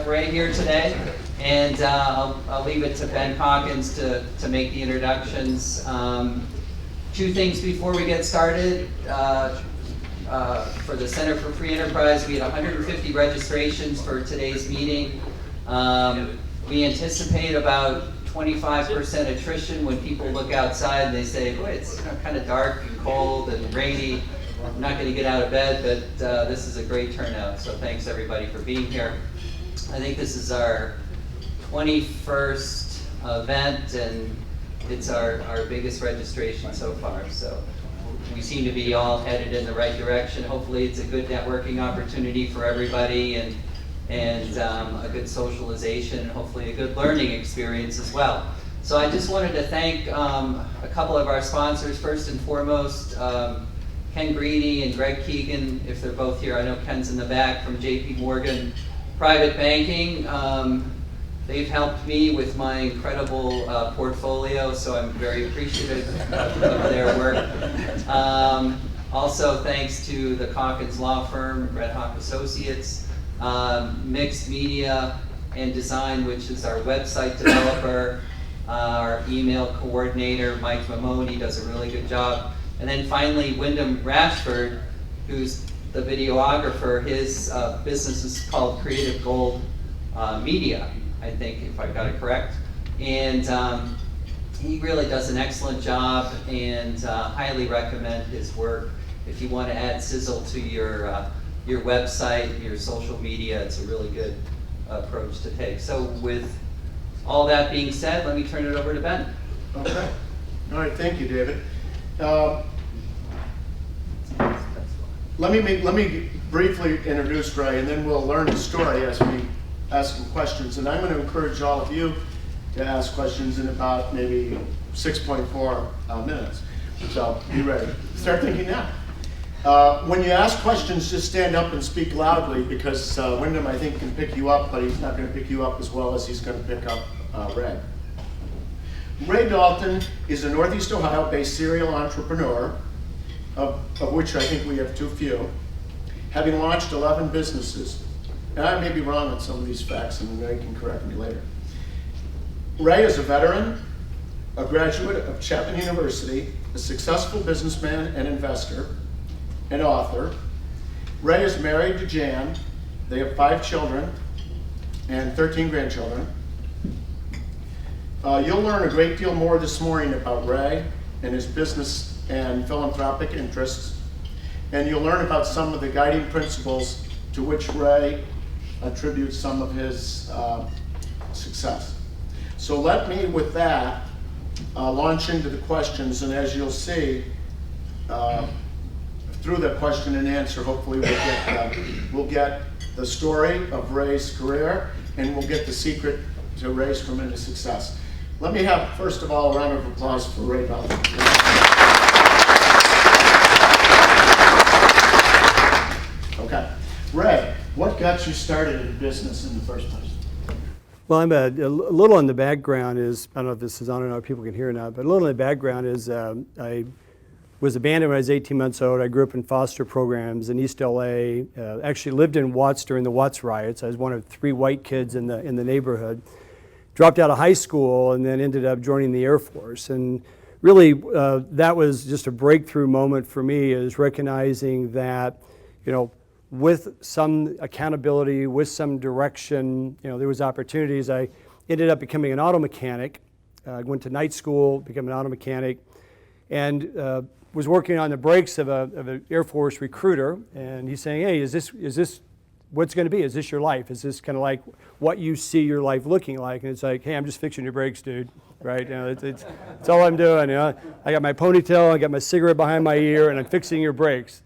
have Ray here today, and I'll leave it to Ben Hawkins to make the introductions. Two things before we get started. For the Center for Free Enterprise, we had 150 registrations for today's meeting. We anticipate about 25% attrition when people look outside and they say, boy, it's kind of dark and cold and rainy. I'm not going to get out of bed, but this is a great turnout, so thanks everybody for being here. I think this is our 21st event, and it's our biggest registration so far, so we seem to be all headed in the right direction. Hopefully it's a good networking opportunity for everybody, and a good socialization, and hopefully a good learning experience as well. So I just wanted to thank a couple of our sponsors. First and foremost, Ken Greeny and Greg Keegan, if they're both here. I know Ken's in the back, from JP Morgan Private Banking. They've helped me with my incredible portfolio, so I'm very appreciative of their work. Also, thanks to the Calkins Law Firm, Red Hawk Associates, Mixed Media and Design, which is our website developer, our email coordinator, Mike Mamoni, does a really good job. And then finally, Wyndham Rashford, who's the videographer. His business is called Creative Gold Media, I think, if I got it correct. And he really does an excellent job, and highly recommend his work. If you want to add sizzle to your website, your social media, it's a really good approach to take. So with all that being said, let me turn it over to Ben. Okay. All right, thank you, David. Let me briefly introduce Ray, and then we'll learn his story as we ask him questions. And I'm going to encourage all of you to ask questions in about maybe 6.4 minutes. So be ready. Start thinking now. When you ask questions, just stand up and speak loudly, because Wyndham, I think, can pick you up, but he's not going to pick you up as well as he's going to pick up Ray. Ray Dalton is a Northeast Ohio-based serial entrepreneur, of which I think we have too few, having launched 11 businesses. And I may be wrong on some of these facts, and Ray can correct me later. Ray is a veteran, a graduate of Chapman University, a successful businessman and investor, an author. Ray is married to Jan. They have 5 children and 13 grandchildren. You'll learn a great deal more this morning about Ray and his business and philanthropic interests, and you'll learn about some of the guiding principles to which Ray attributes some of his success. So let me, with that, launch into the questions, and as you'll see, through the question and answer, hopefully we'll get the story of Ray's career, and we'll get the secret to Ray's tremendous success. Let me have, first of all, a round of applause for Ray Dalton. Okay. Ray, what got you started in business in the first place? Well, I'm a little in the background is, I don't know if this is on or not, people can hear it now, but a little in the background is I was abandoned when I was 18 months old. I grew up in foster programs in East LA, actually lived in Watts during the Watts riots. I was one of 3 white kids in the neighborhood. Dropped out of high school and then ended up joining the Air Force. And really, that was just a breakthrough moment for me, is recognizing that, with some accountability, with some direction, there was opportunities. I ended up becoming an auto mechanic. I went to night school, became an auto mechanic, and was working on the brakes of an Air Force recruiter. And he's saying, hey, is this what's going to be? Is this your life? Is this kind of like what you see your life looking like? And it's like, hey, I'm just fixing your brakes, dude. Right? It's all I'm doing. I got my ponytail, I got my cigarette behind my ear, and I'm fixing your brakes.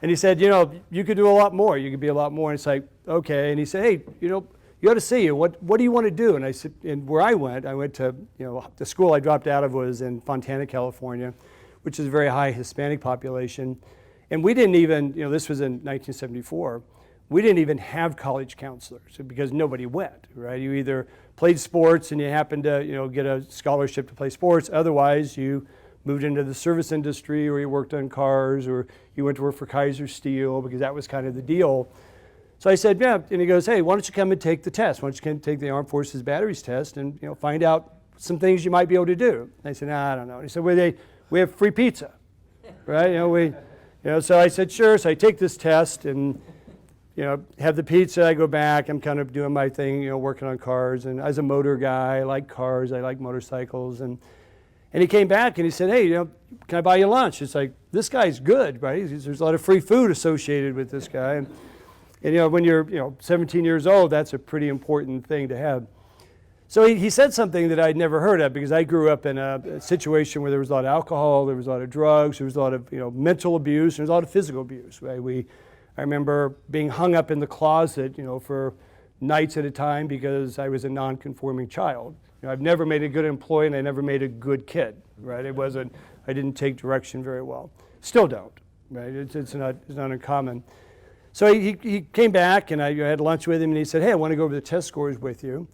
And he said, you could do a lot more. You could be a lot more. And it's like, okay. And he said, hey, you ought to see you. What do you want to do? And I said, and where I went to, the school I dropped out of was in Fontana, California, which is a very high Hispanic population. And we didn't even, this was in 1974. We didn't even have college counselors because nobody went, right? You either played sports and you happened to, get a scholarship to play sports. Otherwise, you moved into the service industry, or you worked on cars, or you went to work for Kaiser Steel, because that was kind of the deal. So I said, yeah, and he goes, hey, why don't you come and take the test? Why don't you come and take the Armed Forces Batteries test and find out some things you might be able to do? And I said, nah, I don't know. And he said, well, we have free pizza, right? So I said, sure. So I take this test and have the pizza. I go back. I'm kind of doing my thing, working on cars. And as a motor guy, I like cars. I like motorcycles. And he came back and he said, hey, can I buy you lunch? It's like, this guy's good, right? There's a lot of free food associated with this guy. And when you're 17 years old, that's a pretty important thing to have. So he said something that I'd never heard of, because I grew up in a situation where there was a lot of alcohol, there was a lot of drugs, there was a lot of mental abuse, there was a lot of physical abuse. Right? I remember being hung up in the closet for nights at a time because I was a non-conforming child. I've never made a good employee, and I never made a good kid. Right? I didn't take direction very well. Still don't. Right? It's not uncommon. So he came back, and I had lunch with him, and he said, hey, I want to go over the test scores with you.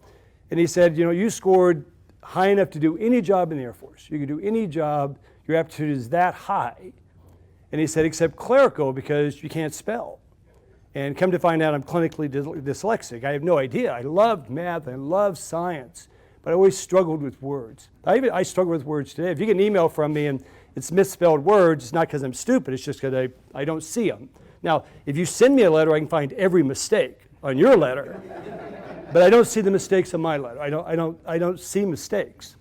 And he said, you scored high enough to do any job in the Air Force. You could do any job. Your aptitude is that high. And he said, except clerical, because you can't spell. And come to find out, I'm clinically dyslexic. I have no idea. I loved math. I loved science. But I always struggled with words. I struggle with words today. If you get an email from me and it's misspelled words, it's not because I'm stupid. It's just because I don't see them. Now, if you send me a letter, I can find every mistake on your letter, but I don't see the mistakes on my letter. I don't see mistakes.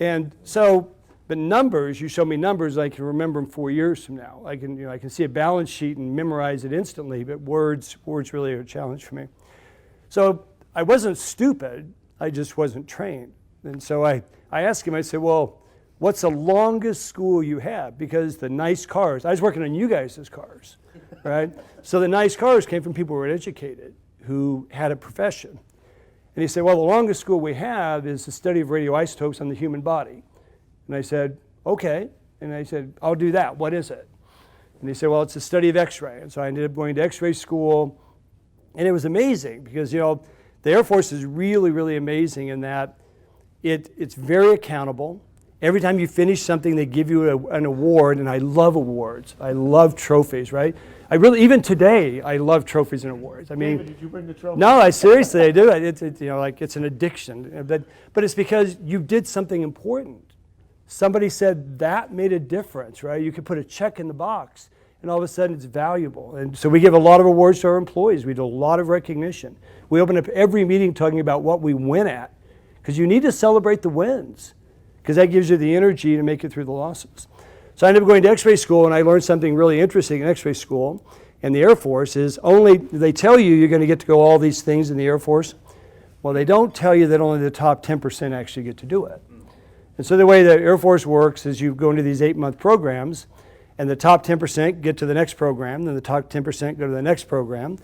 And so, but numbers, you show me numbers, I can remember them 4 years from now. I can see a balance sheet and memorize it instantly, but words really are a challenge for me. So I wasn't stupid, I just wasn't trained. And so I asked him, I said, well, what's the longest school you have? Because the nice cars, I was working on you guys' cars. Right? So the nice cars came from people who were educated, who had a profession. And he said, well, the longest school we have is the study of radioisotopes on the human body. And I said, okay. And I said, I'll do that. What is it? And he said, well, it's the study of X-ray. And so I ended up going to X-ray school. And it was amazing because, the Air Force is really, really amazing in that it's very accountable. Every time you finish something, they give you an award, and I love awards. I love trophies, right? Even today, I love trophies and awards. I mean, David, did you bring the trophy? No, seriously, I do. It's an addiction. But it's because you did something important. Somebody said that made a difference, right? You could put a check in the box, and all of a sudden it's valuable. And so we give a lot of awards to our employees. We do a lot of recognition. We open up every meeting talking about what we win at, because you need to celebrate the wins, because that gives you the energy to make it through the losses. So I ended up going to X-ray school, and I learned something really interesting in X-ray school. And the Air Force is they tell you you're going to get to go all these things in the Air Force. Well, they don't tell you that only the top 10% actually get to do it. And so the way the Air Force works is you go into these 8-month programs, and the top 10% get to the next program, then the top 10% go to the next program.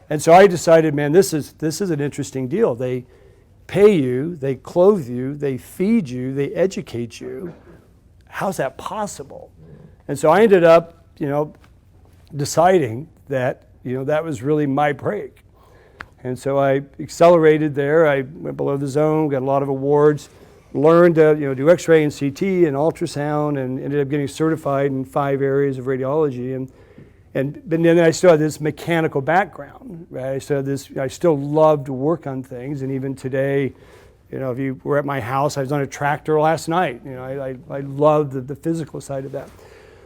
And so I decided, man, this is an interesting deal. They pay you, they clothe you, they feed you, they educate you. How's that possible? And so I ended up, deciding that, that was really my break. And so I accelerated there. I went below the zone, got a lot of awards, learned to, do X-ray and CT and ultrasound, and ended up getting certified in 5 areas of radiology. But then I still had this mechanical background, right? I still loved to work on things, and even today, if you were at my house, I was on a tractor last night. I love the physical side of that.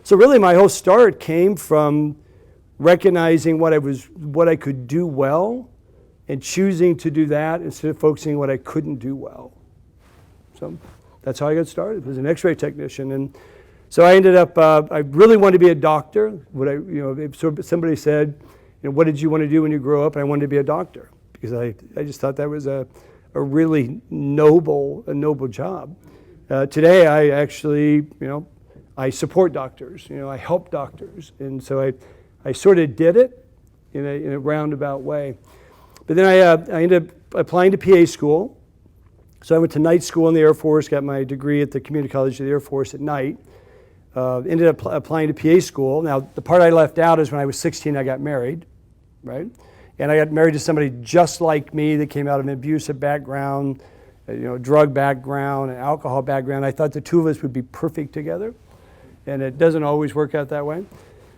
So really my whole start came from recognizing what I could do well and choosing to do that instead of focusing on what I couldn't do well. So that's how I got started, as an X-ray technician. And so I ended up, I really wanted to be a doctor. If somebody said, what did you want to do when you grow up? And I wanted to be a doctor because I just thought that was a really noble job. Today I actually, I support doctors, I help doctors. And so I sort of did it in a roundabout way. But then I ended up applying to PA school. So I went to night school in the Air Force, got my degree at the Community College of the Air Force at night. Ended up applying to PA school. Now, the part I left out is when I was 16, I got married, right? And I got married to somebody just like me that came out of an abusive background, drug background, and alcohol background. I thought the two of us would be perfect together, and it doesn't always work out that way.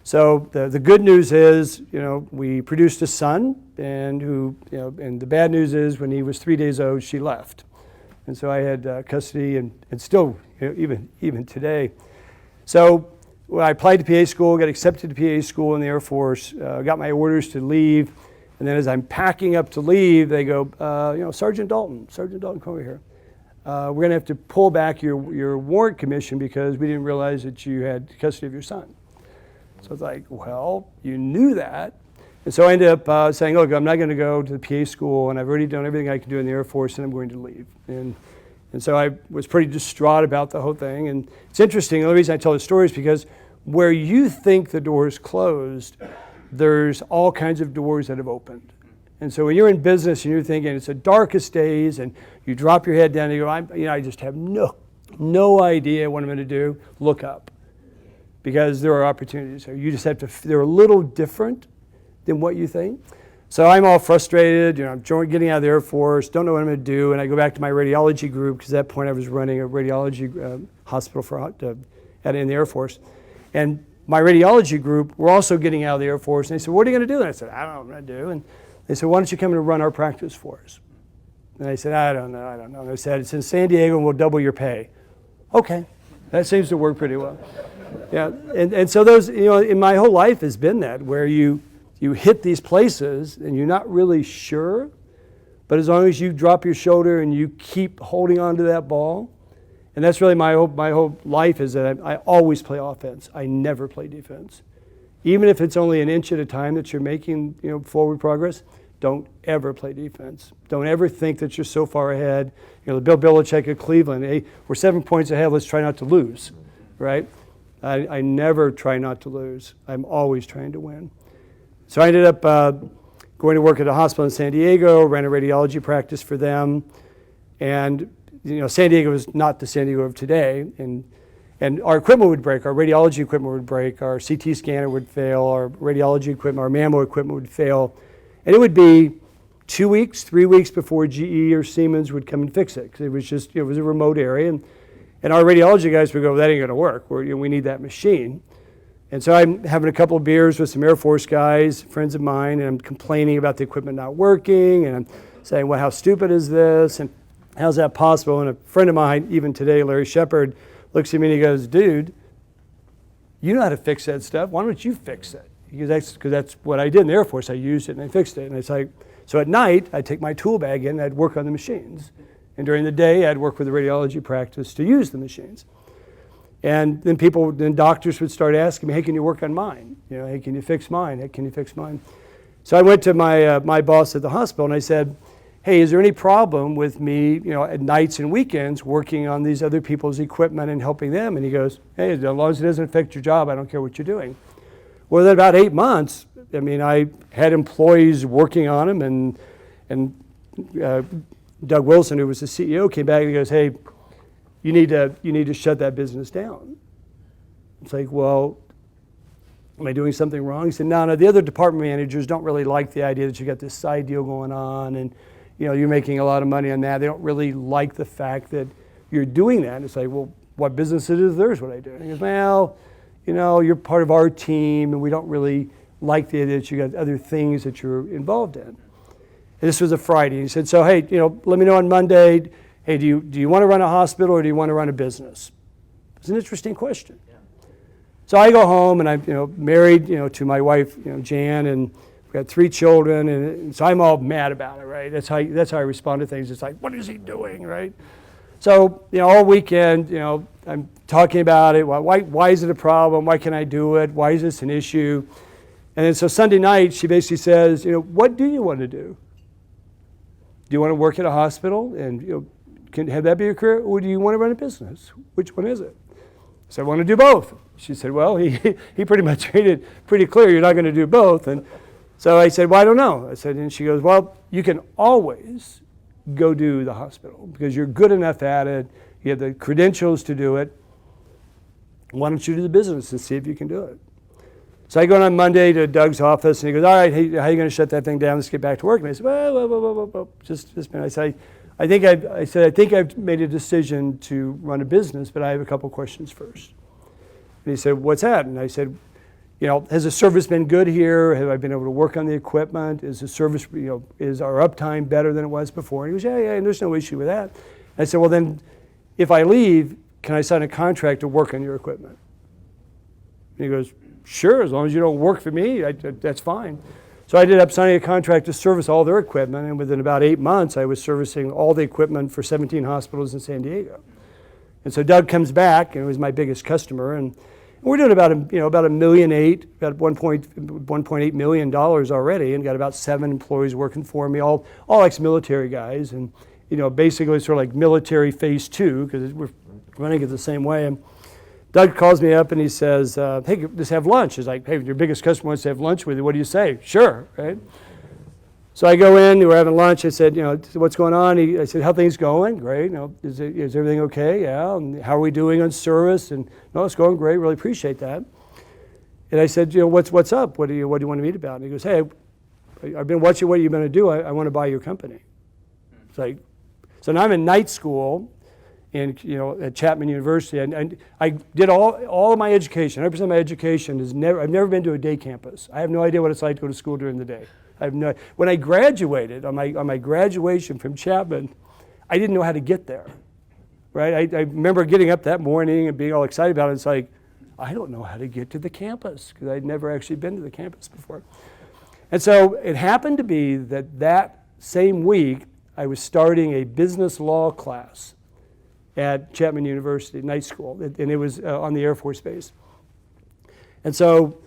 So the good news is, we produced a son, and and the bad news is when he was 3 days old, she left. And so I had custody, and still, even today. So when I applied to PA school, got accepted to PA school in the Air Force, got my orders to leave, and then as I'm packing up to leave, they go, Sergeant Dalton, come over here. We're going to have to pull back your warrant commission because we didn't realize that you had custody of your son. So it's like, well, you knew that. And so I ended up saying, look, I'm not going to go to the PA school, and I've already done everything I can do in the Air Force, and I'm going to leave. And so I was pretty distraught about the whole thing. And it's interesting, the only reason I tell the story is because where you think the door is closed, there's all kinds of doors that have opened. And so when you're in business and you're thinking it's the darkest days, and you drop your head down and you go, I just have no idea what I'm going to do, look up. Because there are opportunities. You just have to, they're a little different than what you think. So I'm all frustrated, I'm getting out of the Air Force, don't know what I'm going to do, and I go back to my radiology group, because at that point I was running a radiology hospital in the Air Force. And my radiology group were also getting out of the Air Force, and they said, what are you going to do? And I said, I don't know what I'm going to do. And they said, why don't you come in and run our practice for us? And I said, I don't know. And they said, it's in San Diego and we'll double your pay. Okay, that seems to work pretty well. Yeah, and so those, in my whole life has been that, where you hit these places and you're not really sure, but as long as you drop your shoulder and you keep holding on to that ball, and that's really my whole life is that I always play offense. I never play defense. Even if it's only an inch at a time that you're making, forward progress, don't ever play defense. Don't ever think that you're so far ahead. The Bill Belichick of Cleveland, hey, we're 7 points ahead, let's try not to lose, right? I never try not to lose. I'm always trying to win. So I ended up going to work at a hospital in San Diego, ran a radiology practice for them. And San Diego is not the San Diego of today. And our equipment would break, our radiology equipment would break, our CT scanner would fail, our radiology equipment, our mammo equipment would fail. And it would be 2 weeks, 3 weeks before GE or Siemens would come and fix it, because it was a remote area. And our radiology guys would go, that ain't going to work. We need that machine. And so I'm having a couple of beers with some Air Force guys, friends of mine, and I'm complaining about the equipment not working, and I'm saying, well, how stupid is this? And how's that possible? And a friend of mine, even today, Larry Shepard, looks at me and he goes, dude, you know how to fix that stuff. Why don't you fix it? Because that's what I did in the Air Force. I used it and I fixed it. And it's like, so at night, I'd take my tool bag in and I'd work on the machines. And during the day, I'd work with the radiology practice to use the machines. And then doctors would start asking me, hey, can you work on mine? Hey, can you fix mine? Hey, can you fix mine? So I went to my boss at the hospital and I said, hey, is there any problem with me, at nights and weekends working on these other people's equipment and helping them? And he goes, hey, as long as it doesn't affect your job, I don't care what you're doing. Well, then about 8 months, I had employees working on them, and Doug Wilson, who was the CEO, came back and he goes, hey, you need to shut that business down. It's like, well, am I doing something wrong? He said, no, the other department managers don't really like the idea that you got this side deal going on, and you're making a lot of money on that. They don't really like the fact that you're doing that. And it's like, well, what business it is theirs what I do? And he goes, well, you're part of our team, and we don't really like the idea that you got other things that you're involved in. And this was a Friday. He said, so, hey, let me know on Monday. Hey, do you want to run a hospital or do you want to run a business? It's an interesting question. Yeah. So I go home and I'm married to my wife Jan, and we've got 3 children, and so I'm all mad about it, right? That's how I respond to things. It's like, what is he doing, right? So all weekend I'm talking about it. Why is it a problem? Why can I do it? Why is this an issue? And then so Sunday night she basically says, what do you want to do? Do you want to work at a hospital and can have that be your career, or do you want to run a business? Which one is it? So I want to do both. She said, well, he pretty much made it pretty clear you're not going to do both. And so I said, well, I don't know. I said, and she goes, well, you can always go do the hospital because you're good enough at it. You have the credentials to do it. Why don't you do the business and see if you can do it? So I go on Monday to Doug's office, and he goes, all right, hey, how are you going to shut that thing down? Let's get back to work. And I said, well, just a minute. I think I've made a decision to run a business, but I have a couple questions first. And he said, what's that? And I said, has the service been good here? Have I been able to work on the equipment? Is the service, is our uptime better than it was before? And he goes, yeah, there's no issue with that. I said, well then, if I leave, can I sign a contract to work on your equipment? And he goes, sure, as long as you don't work for me, that's fine. So I ended up signing a contract to service all their equipment, and within about 8 months, I was servicing all the equipment for 17 hospitals in San Diego. And so Doug comes back, and he was my biggest customer, and we're doing about $1.8 million, about $1.8 million already, and got about 7 employees working for me, all ex-military guys, and basically sort of like military phase 2, because we're running it the same way. And Doug calls me up and he says, hey, just have lunch. He's like, hey, your biggest customer wants to have lunch with you. What do you say? Sure, right? So I go in, we're having lunch. I said, what's going on? I said, how are things going? Great. Is everything okay? Yeah. And how are we doing on service? And no, it's going great. Really appreciate that. And I said, what's up? What do you want to meet about? And he goes, hey, I've been watching what you've been to do. I want to buy your company. It's like, so now I'm in night school at Chapman University, and I did all of my education. 100% of my education I've never been to a day campus. I have no idea what it's like to go to school during the day. When I graduated, on my graduation from Chapman, I didn't know how to get there, right? I remember getting up that morning and being all excited about it. It's like, I don't know how to get to the campus, because I'd never actually been to the campus before. And so it happened to be that same week, I was starting a business law class at Chapman University, night school, and it was on the Air Force Base. And so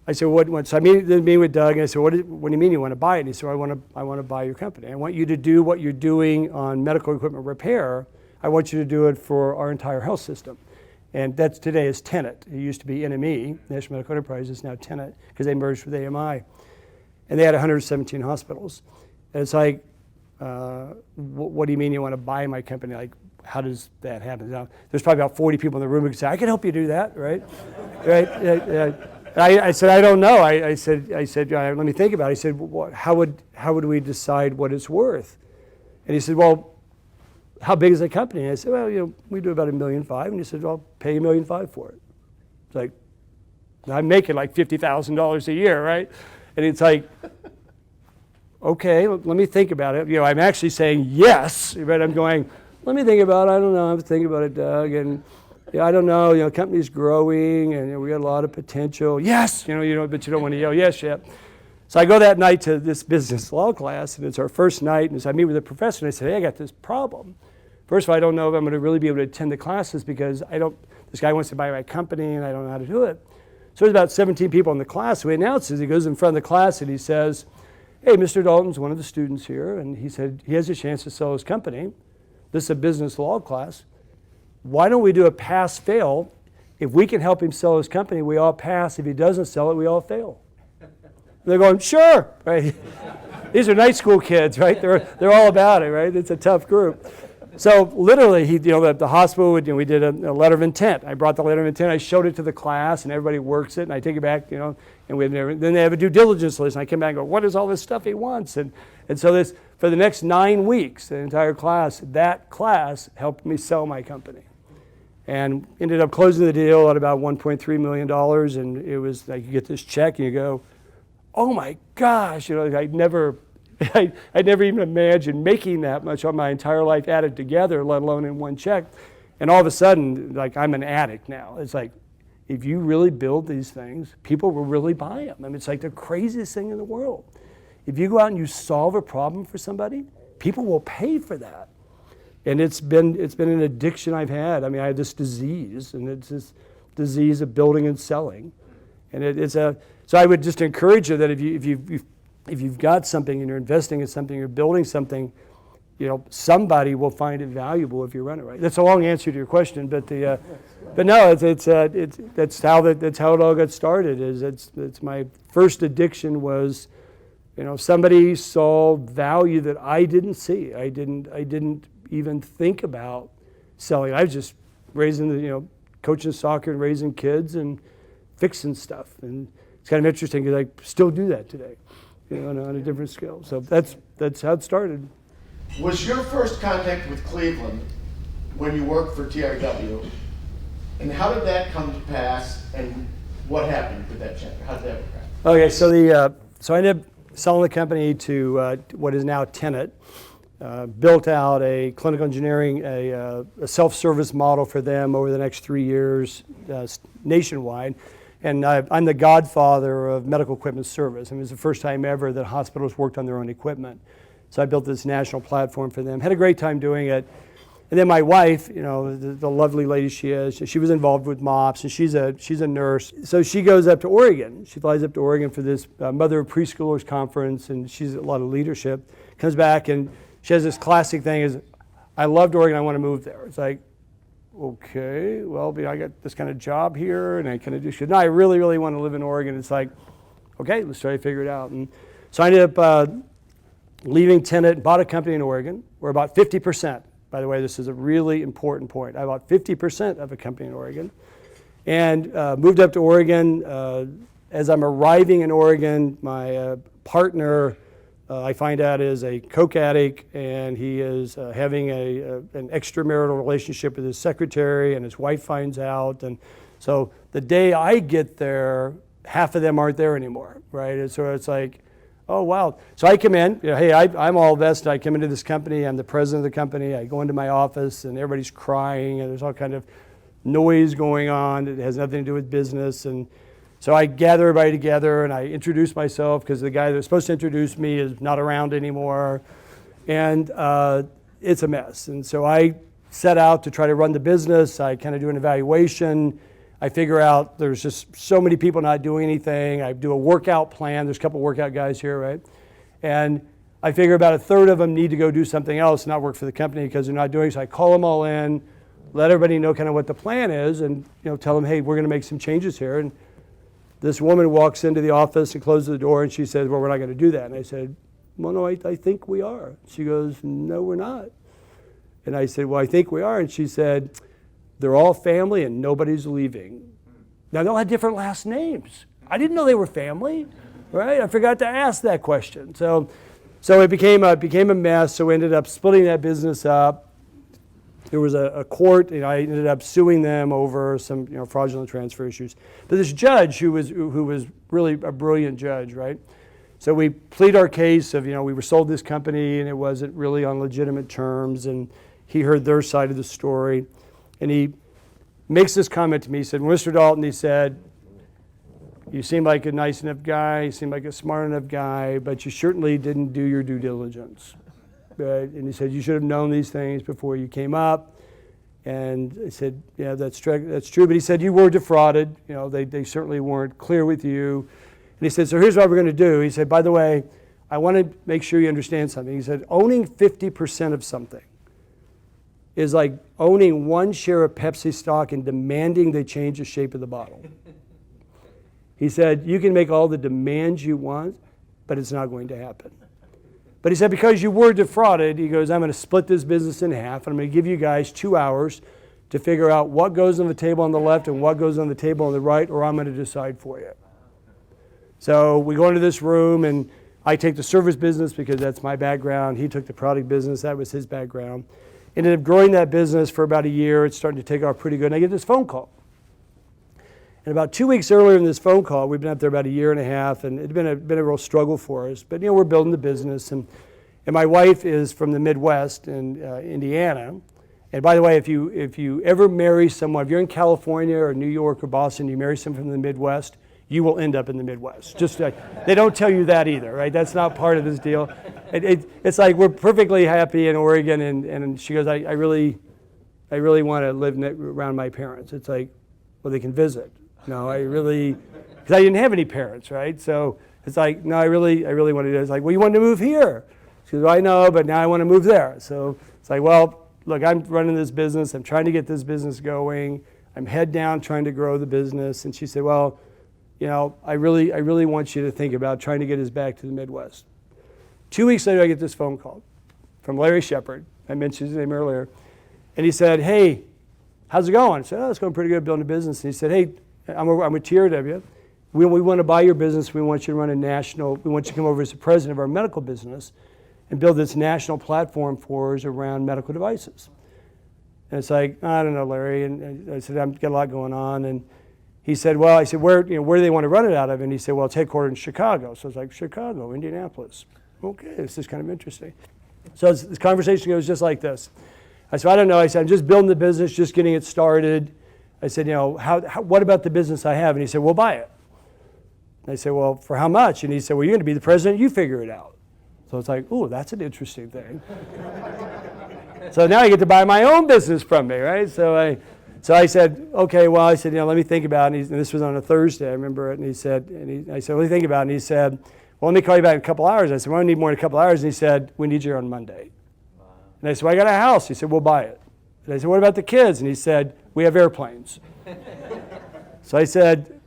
I said, so I meeting with Doug, and I said, what do you mean you want to buy it? And he said, I want to buy your company. I want you to do what you're doing on medical equipment repair. I want you to do it for our entire health system. And that's today is Tenet. It used to be NME, National Medical Enterprise, is now Tenet, because they merged with AMI. And they had 117 hospitals. And it's like, what do you mean you want to buy my company? Like, how does that happen? Now, there's probably about 40 people in the room who can say, I can help you do that, right? Right? I said, I don't know. I said, let me think about it. He said, well, how would we decide what it's worth? And he said, well, how big is the company? And I said, well, we do about $1.5 million. And he said, well, I'll pay you $1.5 million for it. It's like, I'm making like $50,000 a year, right? And it's like, okay, let me think about it. I'm actually saying yes, but I'm going, let me think about it. I don't know. I'm thinking about it, Doug. And I don't know. Company's growing, and we got a lot of potential. Yes, but you don't want to yell yes yet. So I go that night to this business law class, and it's our first night. And so I meet with the professor, and I said, hey, I got this problem. First of all, I don't know if I'm going to really be able to attend the classes because this guy wants to buy my company, and I don't know how to do it. So there's about 17 people in the class. So he announces, he goes in front of the class, and he says, hey, Mr. Dalton's one of the students here, and he said he has a chance to sell his company. This is a business law class. Why don't we do a pass-fail? If we can help him sell his company, we all pass. If he doesn't sell it, we all fail. And they're going, sure. Right? These are night school kids, right? They're all about it, right? It's a tough group. So literally, the hospital, we did a letter of intent. I brought the letter of intent. I showed it to the class, and everybody works it. And I take it back, and then they have a due diligence list. And I come back and go, what is all this stuff he wants? And so this, for the next 9 weeks, the entire class, that class helped me sell my company. And ended up closing the deal at about $1.3 million. And it was like, you get this check, and you go, oh my gosh, I'd never even imagined making that much on my entire life added together, let alone in one check. And all of a sudden, like, I'm an addict now. It's like, if you really build these things, people will really buy them. I mean, it's like the craziest thing in the world. If you go out and you solve a problem for somebody, people will pay for that. And it's been an addiction I've had. I mean, I have this disease, and it's this disease of building and selling. And so I would just encourage you that if you've got something and you're investing in something, you're building something, somebody will find it valuable if you run it right. That's a long answer to your question, but no, that's how it all got started. It's my first addiction was, somebody saw value that I didn't see. I didn't even think about selling. I was just raising coaching soccer and raising kids and fixing stuff, and it's kind of interesting because I still do that today. On a different scale. So that's how it started. Was your first contact with Cleveland when you worked for TRW? And how did that come to pass? And what happened with that chapter? How did that work out? Okay, so so I ended up selling the company to what is now Tenet. Built out a clinical engineering, a self-service model for them over the next 3 years nationwide. And I'm the godfather of medical equipment service. I mean, it was the first time ever that hospitals worked on their own equipment. So I built this national platform for them. Had a great time doing it. And then my wife, you know, the lovely lady she is, she was involved with MOPS, and she's a nurse. So she goes up to Oregon. She flies up to Oregon for this Mother of Preschoolers conference, and she's a lot of leadership. Comes back, and she has this classic thing is, I loved Oregon, I want to move there. It's like, okay, well, I got this kind of job here, and I kind of do shit. No, I really, really want to live in Oregon. It's like, okay, let's try to figure it out. And so I ended up leaving Tenet, bought a company in Oregon. We're about 50%. By the way, this is a really important point. I bought 50% of a company in Oregon and moved up to Oregon. As I'm arriving in Oregon, my partner, I find out, is a coke addict, and he is having an extramarital relationship with his secretary, and his wife finds out. And so the day I get there, half of them aren't there anymore, right? And so it's like, oh, wow. So I come in, you know, hey, I'm all vested. I come into this company. I'm the president of the company. I go into my office, and everybody's crying, and there's all kind of noise going on. It has nothing to do with business. And so I gather everybody together, and I introduce myself because the guy that was supposed to introduce me is not around anymore. And it's a mess. And so I set out to try to run the business. I kind of do an evaluation. I figure out there's just so many people not doing anything. I do a workout plan. There's a couple workout guys here, right? And I figure about a third of them need to go do something else and not work for the company because they're not doing it. So I call them all in, let everybody know kind of what the plan is, and tell them, hey, we're going to make some changes here. And this woman walks into the office and closes the door, and she says, well, we're not going to do that. And I said, well, no, I think we are. She goes, no, we're not. And I said, well, I think we are. And she said, they're all family and nobody's leaving. Now, they all had different last names. I didn't know they were family, right? I forgot to ask that question. So it became a mess. So we ended up splitting that business up. There was a court, I ended up suing them over some fraudulent transfer issues. But this judge who was really a brilliant judge, right? So we plead our case of, we were sold this company and it wasn't really on legitimate terms, and he heard their side of the story. And he makes this comment to me. He said, Mr. Dalton, he said, you seem like a nice enough guy, you seem like a smart enough guy, but you certainly didn't do your due diligence. Right? And he said, you should have known these things before you came up. And I said, yeah, that's true. But he said, you were defrauded. They certainly weren't clear with you. And he said, so here's what we're going to do. He said, by the way, I want to make sure you understand something. He said, owning 50% of something is like owning one share of Pepsi stock and demanding they change the shape of the bottle. He said, you can make all the demands you want, but it's not going to happen. But he said, because you were defrauded, he goes, I'm going to split this business in half, and I'm going to give you guys 2 hours to figure out what goes on the table on the left and what goes on the table on the right, or I'm going to decide for you. So we go into this room, and I take the service business because that's my background. He took the product business. That was his background. Ended up growing that business for about a year. It's starting to take off pretty good. And I get this phone call. And about 2 weeks earlier in this phone call, we've been up there about a year and a half, and it's been a real struggle for us. But we're building the business, and my wife is from the Midwest in Indiana. And by the way, if you ever marry someone, if you're in California or New York or Boston, you marry someone from the Midwest, you will end up in the Midwest. Just they don't tell you that either, right? That's not part of this deal. It's like we're perfectly happy in Oregon, and she goes, I really want to live around my parents. It's like, well, they can visit. No, because I didn't have any parents, right? So it's like, no, I really want to do it. It's like, well, you wanted to move here. She goes, well, I know, but now I want to move there. So it's like, well, look, I'm running this business. I'm trying to get this business going. I'm head down trying to grow the business. And she said, well, I really want you to think about trying to get us back to the Midwest. 2 weeks later, I get this phone call from Larry Shepard. I mentioned his name earlier. And he said, hey, how's it going? I said, oh, it's going pretty good building a business. And he said, hey, I'm with TRW. We want to buy your business. We want you to run a national, we want you to come over as the president of our medical business and build this national platform for us around medical devices. And it's like, I don't know, Larry. And I said, I've got a lot going on. And he said, well, I said, where do they want to run it out of? And he said, well, it's headquartered in Chicago. So I was like, Chicago, Indianapolis. Okay, this is kind of interesting. So this conversation goes just like this. I said, I don't know. I said, I'm just building the business, just getting it started. I said, what about the business I have? And he said, we'll buy it. And I said, well, for how much? And he said, well, you're going to be the president, you figure it out. So it's like, oh, that's an interesting thing. So now I get to buy my own business from me, right? So I said, okay, well, I said, let me think about it. And this was on a Thursday, I remember it. And he said, I said, let me think about it. And he said, well, let me call you back in a couple hours. I said, well, I need more than a couple hours. And he said, we need you on Monday. Wow. And I said, well, I got a house. He said, we'll buy it. And I said, what about the kids? And he said, we have airplanes. So I said,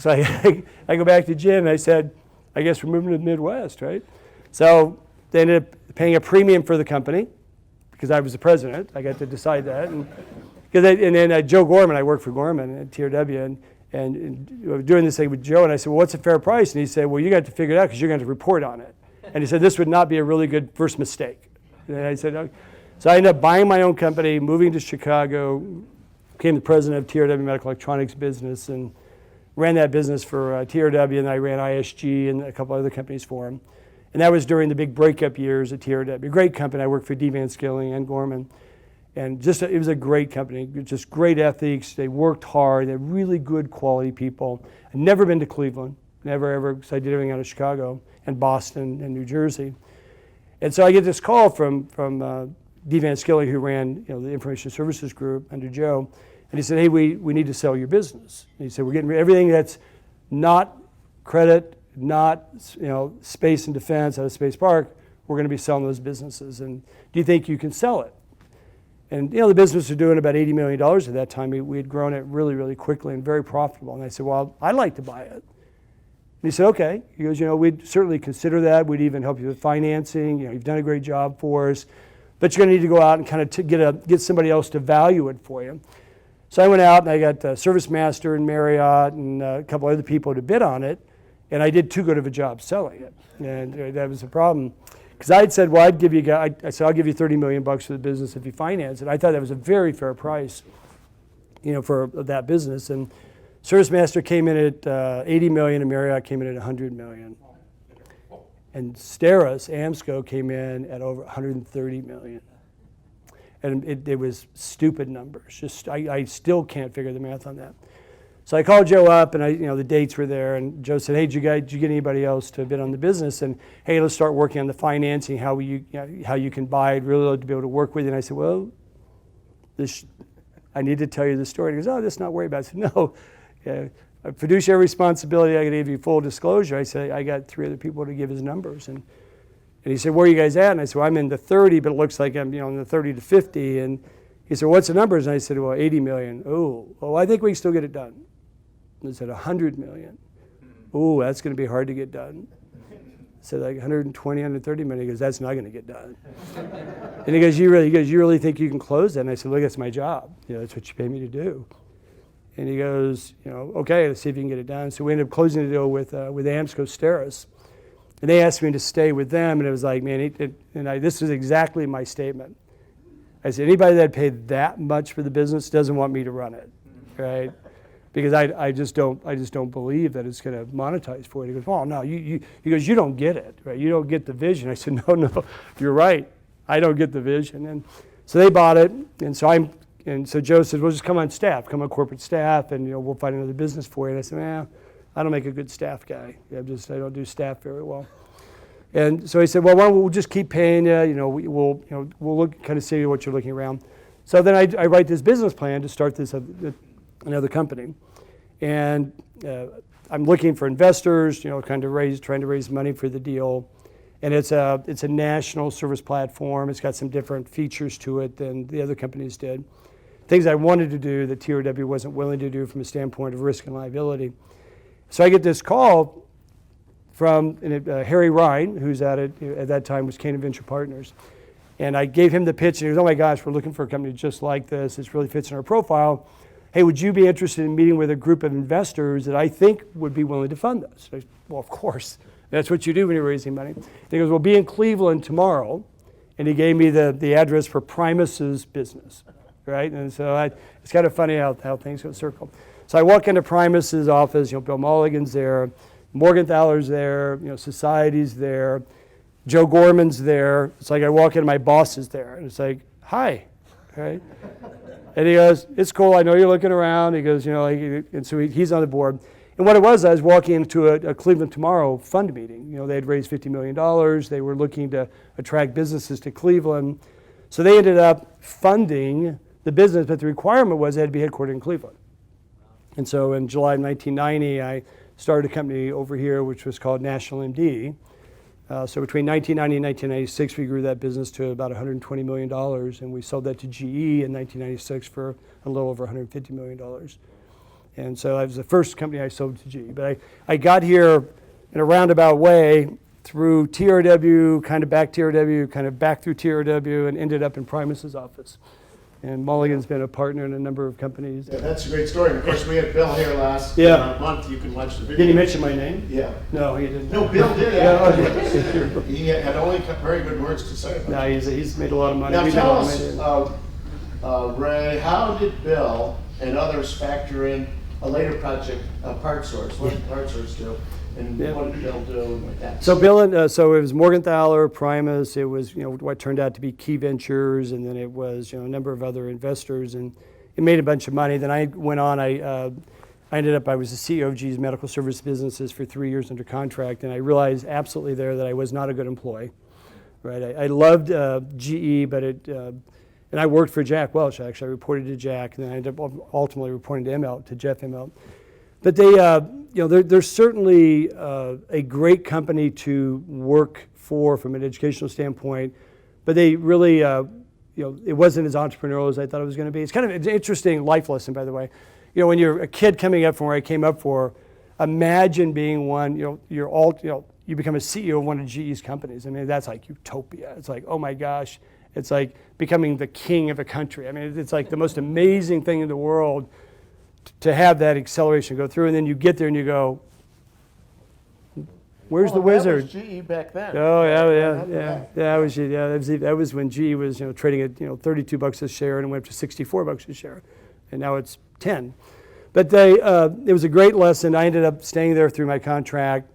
I go back to Jim and I said, I guess we're moving to the Midwest, right? So they ended up paying a premium for the company because I was the president. I got to decide that. And then Joe Gorman, I worked for Gorman at TRW, and doing this thing with Joe, and I said, well, what's a fair price? And he said, well, you got to figure it out because you're going to report on it. And he said, this would not be a really good first mistake. And I said, okay. So I ended up buying my own company, moving to Chicago, became the president of TRW Medical Electronics business, and ran that business for TRW, and I ran ISG and a couple other companies for him. And that was during the big breakup years at TRW. Great company. I worked for D. Van Skilling and Gorman. And it was a great company, just great ethics. They worked hard. They had really good quality people. I'd never been to Cleveland, never ever, because I did everything out of Chicago and Boston and New Jersey. And so I get this call from D. Van Skilling, who ran the Information Services Group under Joe. And he said, hey, we need to sell your business. And he said, we're getting everything that's not credit, not space and defense out of Space Park, we're going to be selling those businesses. And do you think you can sell it? And the business was doing about $80 million at that time. We had grown it really, really quickly and very profitable. And I said, well, I'd like to buy it. And he said, okay. He goes, we'd certainly consider that. We'd even help you with financing. You've done a great job for us. But you're going to need to go out and kind of get somebody else to value it for you. So I went out and I got ServiceMaster and Marriott and a couple other people to bid on it. And I did too good of a job selling it. And that was the problem. Because I had said, well, I'll give you $30 million for the business if you finance it. I thought that was a very fair price, for that business. And ServiceMaster came in at $80 million, and Marriott came in at $100 million. And Steris, Amsco, came in at over $130 million. And it was stupid numbers. I still can't figure the math on that. So I called Joe up, and the dates were there, and Joe said, hey, did you get anybody else to bid on the business? And hey, let's start working on the financing, how you can buy it, really love to be able to work with you. And I said, well, I need to tell you the story. And he goes, oh, let's not worry about it. I said, no, fiduciary responsibility, I got to give you full disclosure. I said, I got 3 other people to give his numbers. And he said, where are you guys at? And I said, well, I'm in the 30, but it looks like I'm in the 30 to 50. And he said, what's the numbers? And I said, well, 80 million. Oh, I think we can still get it done. And I said, 100 million. Oh, that's going to be hard to get done. I said, like 120, 130 million. He goes, that's not going to get done. And he goes, you really think you can close that? And I said, look, that's my job. That's what you pay me to do. And he goes, okay, let's see if you can get it done. So we ended up closing the deal with Amsco Steris. And they asked me to stay with them, and it was like, man, this is exactly my statement. I said, anybody that paid that much for the business doesn't want me to run it, right? Because I just don't believe that it's going to monetize for it. He goes, oh no, he goes, you don't get it, right? You don't get the vision. I said, no, you're right. I don't get the vision. And so they bought it, and so Joe said, well, just come on staff, come on corporate staff, and we'll find another business for you. And I said, I don't make a good staff guy. I don't do staff very well. And so he said, well, why don't we just keep paying you? We'll look, kind of see what you're looking around. So then I write this business plan to start this another company, and I'm looking for investors, trying to raise money for the deal. And it's a national service platform. It's got some different features to it than the other companies did. Things I wanted to do that TRW wasn't willing to do from a standpoint of risk and liability. So I get this call from Harry Ryan, who's at that time was Canaan Venture Partners. And I gave him the pitch, and he goes, oh my gosh, we're looking for a company just like this. It really fits in our profile. Hey, would you be interested in meeting with a group of investors that I think would be willing to fund this? I said, well, of course. That's what you do when you're raising money. And he goes, we'll be in Cleveland tomorrow. And he gave me the address for Primus's business, right? And so it's kind of funny how things go circle. So I walk into Primus's office, Bill Mulligan's there, Morgenthaler's there, Society's there, Joe Gorman's there. It's like I walk in, my boss is there, and it's like, hi, right? And he goes, it's cool, I know you're looking around. He goes, and so he's on the board. And what it was, I was walking into a Cleveland Tomorrow fund meeting. They had raised $50 million. They were looking to attract businesses to Cleveland. So they ended up funding the business, but the requirement was it had to be headquartered in Cleveland. And so in July of 1990, I started a company over here, which was called National MD. So between 1990 and 1996, we grew that business to about $120 million, and we sold that to GE in 1996 for a little over $150 million. And so that was the first company I sold to GE. But I got here in a roundabout way through TRW, kind of back TRW, kind of back through TRW, and ended up in Primus's office. And Mulligan's been a partner in a number of companies. Yeah, that's a great story. And of course, we had Bill here last month. You can watch the video. Did he mention my name? Yeah. No, he didn't. No, Bill did. Yeah. He had only very good words to say about it. No, he's made a lot of money. Now tell us, Ray, how did Bill and others factor in a later project, PartSource? What did PartSource do? And what did Bill do with that? So Bill, so it was Morgenthaler, Primus. It was what turned out to be Key Ventures, and then it was a number of other investors, and it made a bunch of money. Then I went on. I was the CEO of GE's medical service businesses for 3 years under contract, and I realized absolutely there that I was not a good employee. Right? I loved GE, but and I worked for Jack Welch. Actually, I reported to Jack, and then I ended up ultimately reporting to Jeff Immelt. But they're certainly a great company to work for from an educational standpoint, but they really, it wasn't as entrepreneurial as I thought it was going to be. It's kind of an interesting life lesson, by the way. When you're a kid coming up from where I came up for, imagine being one. You become a CEO of one of GE's companies. I mean, that's like utopia. It's like, oh my gosh, it's like becoming the king of a country. I mean, it's like the most amazing thing in the world to have that acceleration go through, and then you get there and you go, "Where's the wizard?" That was GE back then. Oh yeah. That was when GE was trading at $32 a share, and it went up to $64 a share, and now it's 10. But it was a great lesson. I ended up staying there through my contract,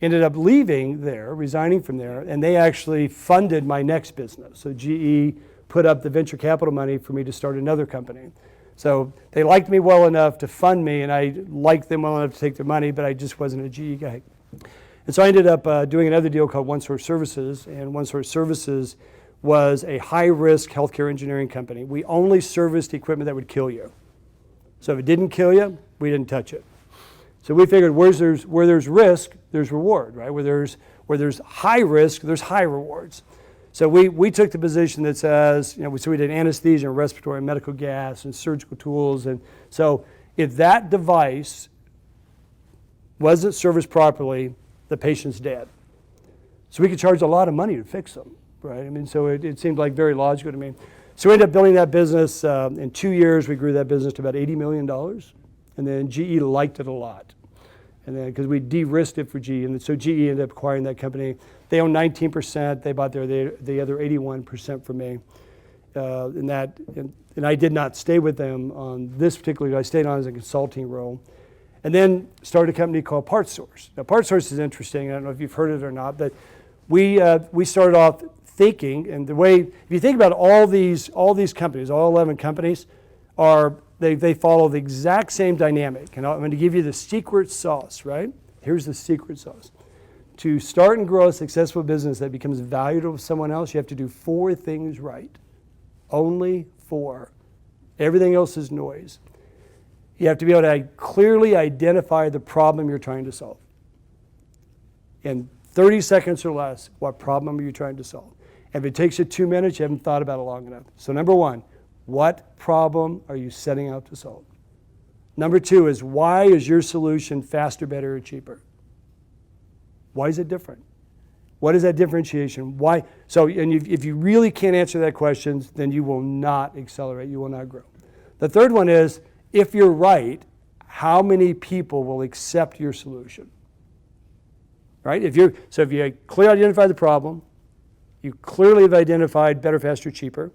ended up leaving there, resigning from there, and they actually funded my next business. So GE put up the venture capital money for me to start another company. So they liked me well enough to fund me, and I liked them well enough to take their money, but I just wasn't a GE guy. And so I ended up doing another deal called OneSource Services, and OneSource Services was a high-risk healthcare engineering company. We only serviced equipment that would kill you. So if it didn't kill you, we didn't touch it. So we figured where there's risk, there's reward, right? Where there's high risk, there's high rewards. So we took the position that says, so we did anesthesia and respiratory and medical gas and surgical tools. And so if that device wasn't serviced properly, the patient's dead. So we could charge a lot of money to fix them, right? I mean, so it seemed like very logical to me. So we ended up building that business. In 2 years, we grew that business to about $80 million. And then GE liked it a lot. And then because we de-risked it for GE, and so GE ended up acquiring that company. They own 19%. They bought the other 81% from me. And I did not stay with them on this particular. I stayed on as a consulting role, and then started a company called PartSource. Now, PartSource is interesting. I don't know if you've heard of it or not, but we started off thinking, and the way if you think about all these companies, all 11 companies, they follow the exact same dynamic. And I'm going to give you the secret sauce, right? Here's the secret sauce. To start and grow a successful business that becomes valuable to someone else, you have to do 4 things right. Only 4. Everything else is noise. You have to be able to clearly identify the problem you're trying to solve. In 30 seconds or less, what problem are you trying to solve? If it takes you 2 minutes, you haven't thought about it long enough. So number 1, what problem are you setting out to solve? Number 2 is, why is your solution faster, better, or cheaper? Why is it different? What is that differentiation? Why? So, and if you really can't answer that question, then you will not accelerate, you will not grow. The third one is, if you're right, how many people will accept your solution? Right? If you clearly identify the problem, you clearly have identified better, faster, cheaper.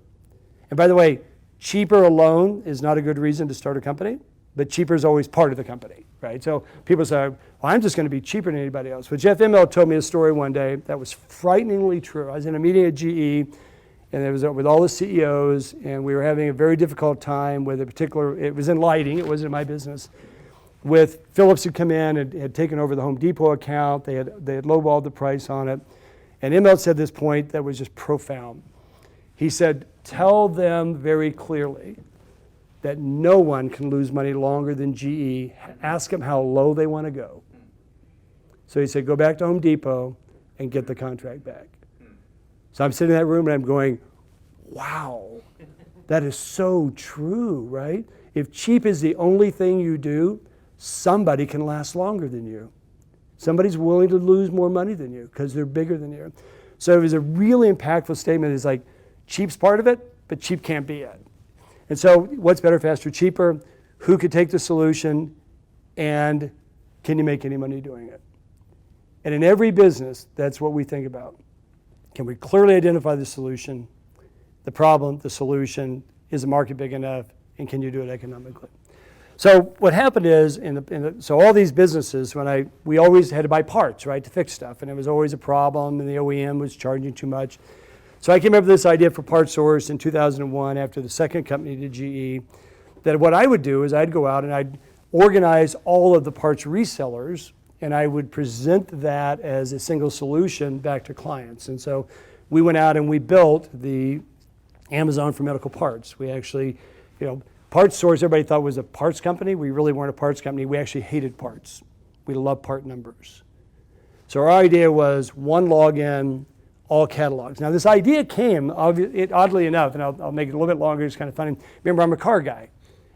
And by the way, cheaper alone is not a good reason to start a company. but cheaper is always part of the company, right? So people say, well, I'm just going to be cheaper than anybody else. But Jeff Immelt told me a story one day that was frighteningly true. I was in a meeting at GE, and it was with all the CEOs, and we were having a very difficult time with a particular, it was in lighting, it wasn't in my business, with Philips had come in and had taken over the Home Depot account. They had lowballed the price on it. And Immelt said this point that was just profound. He said, tell them very clearly that no one can lose money longer than GE. Ask them how low they want to go. So he said, go back to Home Depot and get the contract back. So I'm sitting in that room and I'm going, wow, that is so true, right? If cheap is the only thing you do, somebody can last longer than you. Somebody's willing to lose more money than you because they're bigger than you. So it was a really impactful statement. It's like, cheap's part of it, but cheap can't be it. And so what's better, faster, cheaper? Who could take the solution? And can you make any money doing it? And in every business, that's what we think about. Can we clearly identify the solution, the problem, the solution? Is the market big enough? And can you do it economically? So what happened is, so all these businesses, we always had to buy parts, right, to fix stuff. And it was always a problem, and the OEM was charging too much. So I came up with this idea for PartSource in 2001 after the second company to GE, that what I would do is I'd go out and I'd organize all of the parts resellers, and I would present that as a single solution back to clients. And so we went out and we built the Amazon for medical parts. We actually, PartSource, everybody thought was a parts company. We really weren't a parts company. We actually hated parts. We loved part numbers. So our idea was one login, all catalogs. Now this idea came, oddly enough, and I'll make it a little bit longer, it's kind of funny. Remember, I'm a car guy,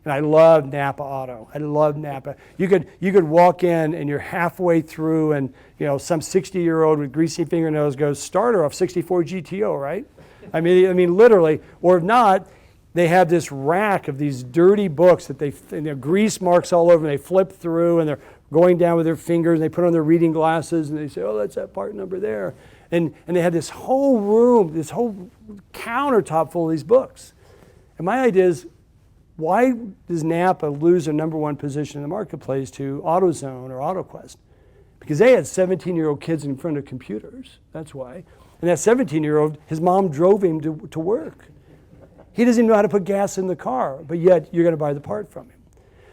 and I love Napa Auto. I love Napa. You could walk in and you're halfway through and some 60-year-old with greasy fingernails goes, starter off 64 GTO, right? I mean literally, or if not, they have this rack of these dirty books that and they're grease marks all over, and they flip through, and they're going down with their fingers, and they put on their reading glasses, and they say, oh, that's that part number there. And they had this whole room, this whole countertop full of these books. And my idea is, why does Napa lose their number one position in the marketplace to AutoZone or AutoQuest? Because they had 17-year-old kids in front of computers, that's why. And that 17-year-old, his mom drove him to work. He doesn't even know how to put gas in the car, but yet you're going to buy the part from him.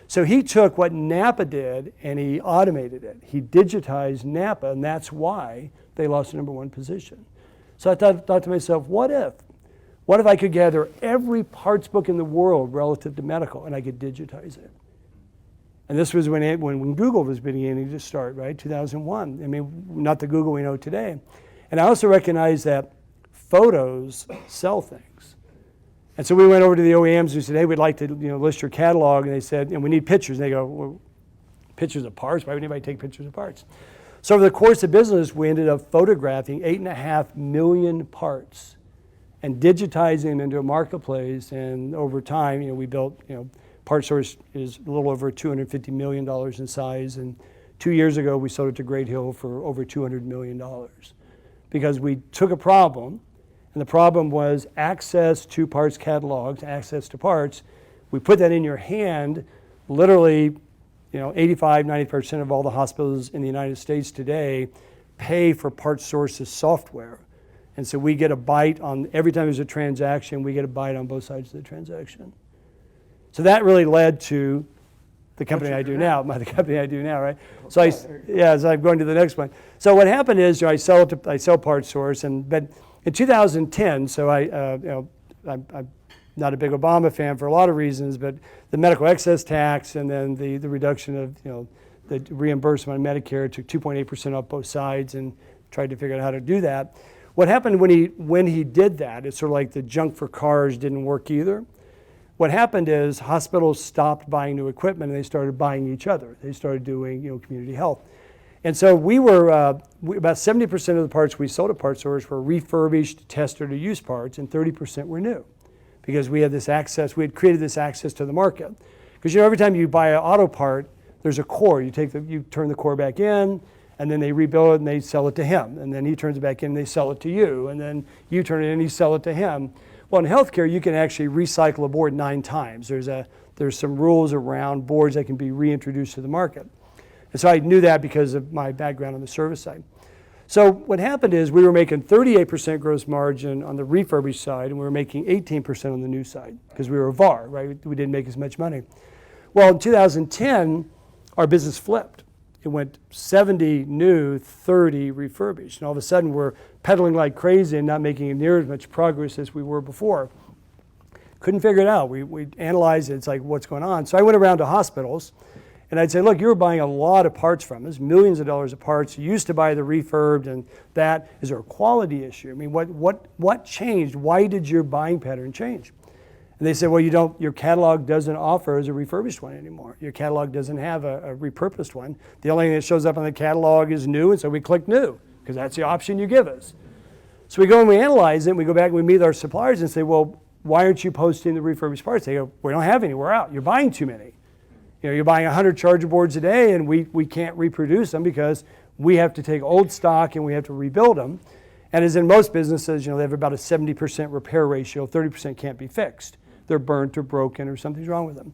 So he took what Napa did and he automated it. He digitized Napa, and that's why they lost the number one position. So I thought to myself, what if I could gather every parts book in the world relative to medical and I could digitize it? And this was when Google was beginning to start, right? 2001. I mean, not the Google we know today. And I also recognized that photos sell things. And so we went over to the OEMs who said, hey, we'd like to list your catalog. And they said, and we need pictures. And they go, well, pictures of parts? Why would anybody take pictures of parts? So over the course of business, we ended up photographing 8.5 million parts and digitizing them into a marketplace. And over time, we built, PartSource is a little over $250 million in size. And 2 years ago, we sold it to Great Hill for over $200 million. Because we took a problem, and the problem was access to parts catalogs, access to parts. We put that in your hand. Literally, 85, 90% of all the hospitals in the United States today pay for PartSource's software. And so we get a bite on, every time there's a transaction, we get a bite on both sides of the transaction. So that really led to the company I do now, right? So as I'm going to the next one. So what happened is, I sell PartSource, but in 2010, so I'm not a big Obama fan for a lot of reasons, but the medical excess tax and then the reduction of the reimbursement on Medicare took 2.8% off both sides and tried to figure out how to do that. What happened when he did that, it's sort of like the junk for cars didn't work either. What happened is hospitals stopped buying new equipment and they started buying each other. They started doing community health. And so we were, about 70% of the parts we sold at PartSource were refurbished, tested, or used parts, and 30% were new. Because we had this access, we had created this access to the market. Because every time you buy an auto part, there's a core. You turn the core back in, and then they rebuild it and they sell it to him. And then he turns it back in and they sell it to you. And then you turn it in and you sell it to him. Well, in healthcare, you can actually recycle a board 9 times. There's some rules around boards that can be reintroduced to the market. And so I knew that because of my background on the service side. So what happened is we were making 38% gross margin on the refurbished side, and we were making 18% on the new side because we were a VAR, right? We didn't make as much money. Well, in 2010, our business flipped. It went 70 new, 30 refurbished. And all of a sudden, we're pedaling like crazy and not making near as much progress as we were before. Couldn't figure it out. We analyzed it. It's like, what's going on? So I went around to hospitals, and I'd say, look, you were buying a lot of parts from us, millions of dollars of parts. You used to buy the refurbed and that. Is there a quality issue? I mean, what changed? Why did your buying pattern change? And they said, well, your catalog doesn't offer as a refurbished one anymore. Your catalog doesn't have a repurposed one. The only thing that shows up on the catalog is new, and so we click new, because that's the option you give us. So we go and we analyze it, and we go back and we meet our suppliers and say, well, why aren't you posting the refurbished parts? They go, we don't have any, we're out. You're buying too many. You're buying 100 charger boards a day, and we can't reproduce them because we have to take old stock and we have to rebuild them. And as in most businesses, they have about a 70% repair ratio, 30% can't be fixed. They're burnt or broken or something's wrong with them.